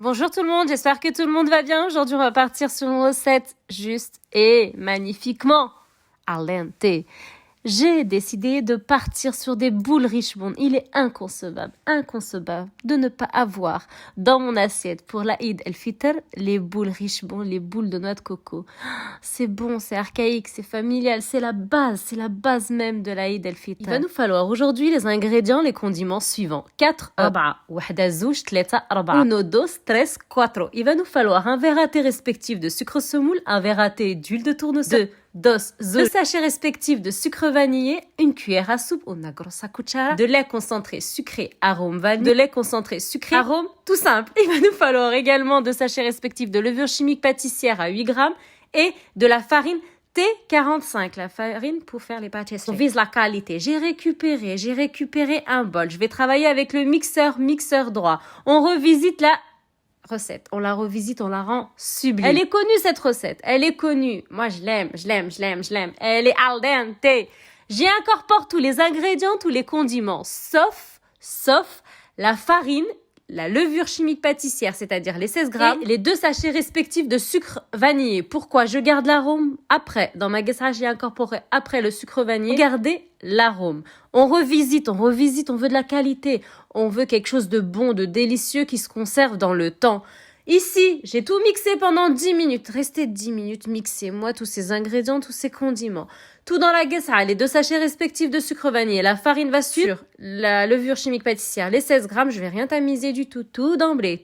Bonjour tout le monde, j'espère que tout le monde va bien. Aujourd'hui, on va partir sur une recette juste et magnifiquement al dente. J'ai décidé de partir sur des boules richebondes. Il est inconcevable de ne pas avoir dans mon assiette pour la Eid el-Fitr les boules richebondes, les boules de noix de coco. C'est bon, c'est archaïque, c'est familial, c'est la base même de la Eid el-Fitr. Il va nous falloir aujourd'hui les ingrédients, les condiments suivants. 4 œufs. 1, 2, 3, 4. Il va nous falloir un verre à thé respectif de sucre semoule, un verre à thé d'huile de tournesol, 2 sachets respectifs de sucre vanillé, une cuillère à soupe, una grossa cuchara, de lait concentré sucré arôme vanille, de lait concentré sucré arôme tout simple. Il va nous falloir également 2 sachets respectifs de levure chimique pâtissière à 8 grammes et de la farine T45, la farine pour faire les pâtisseries. On vise la qualité. J'ai récupéré un bol. Je vais travailler avec le mixeur droit. On revisite la recette. On la revisite, on la rend sublime. Elle est connue, cette recette. Elle est connue. Moi, je l'aime. Elle est al dente. J'y incorpore tous les ingrédients, tous les condiments, sauf la farine, la levure chimique pâtissière, c'est-à-dire les 16 grammes, et les 2 sachets respectifs de sucre vanillé. Pourquoi? Je garde l'arôme après. Dans ma gassa, j'y incorporé après le sucre vanillé. Gardez l'arôme. On revisite, on veut de la qualité. On veut quelque chose de bon, de délicieux qui se conserve dans le temps. Ici, j'ai tout mixé pendant 10 minutes. Restez 10 minutes, mixez-moi tous ces ingrédients, tous ces condiments. Tout dans la gassa, les 2 sachets respectifs de sucre vanillé. La farine va sur la levure chimique pâtissière, les 16 grammes. Je vais rien tamiser du tout. Tout d'emblée.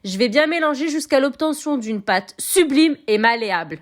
Je vais bien mélanger jusqu'à l'obtention d'une pâte sublime et malléable.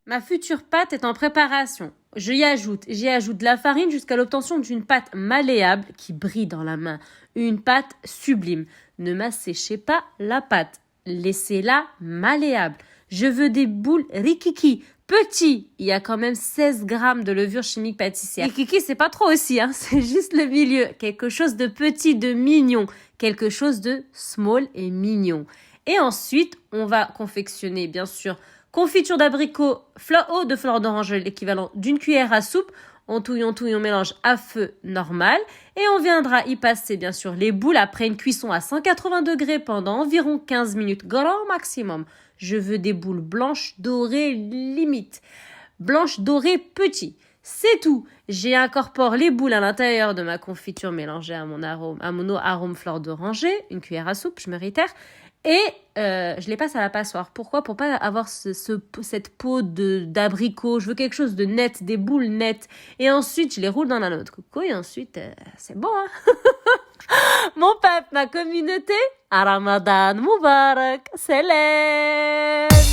Ma future pâte est en préparation. J'y ajoute de la farine jusqu'à l'obtention d'une pâte malléable qui brille dans la main. Une pâte sublime. Ne m'asséchez pas la pâte. Laissez-la malléable. Je veux des boules rikiki. Petit, il y a quand même 16 grammes de levure chimique pâtissière. Rikiki, c'est pas trop aussi, hein. C'est juste le milieu. Quelque chose de petit, de mignon. Quelque chose de small et mignon. Et ensuite, on va confectionner, bien sûr, confiture d'abricot, eau de fleur d'oranger, l'équivalent d'une cuillère à soupe. On touille, on mélange à feu normal. Et on viendra y passer, bien sûr, les boules après une cuisson à 180 degrés pendant environ 15 minutes, grand maximum. Je veux des boules blanches dorées limite. Blanches dorées petit. C'est tout. J'incorpore les boules à l'intérieur de ma confiture mélangée à mon arôme fleur d'oranger, une cuillère à soupe, je me réitère. Et je les passe à la passoire. Pourquoi? Pour pas avoir cette peau d'abricot. Je veux quelque chose de net, des boules nettes. Et ensuite, je les roule dans la noix de coco. Et ensuite, c'est bon, hein. Mon peuple, ma communauté, à Ramadan Mubarak, Salam.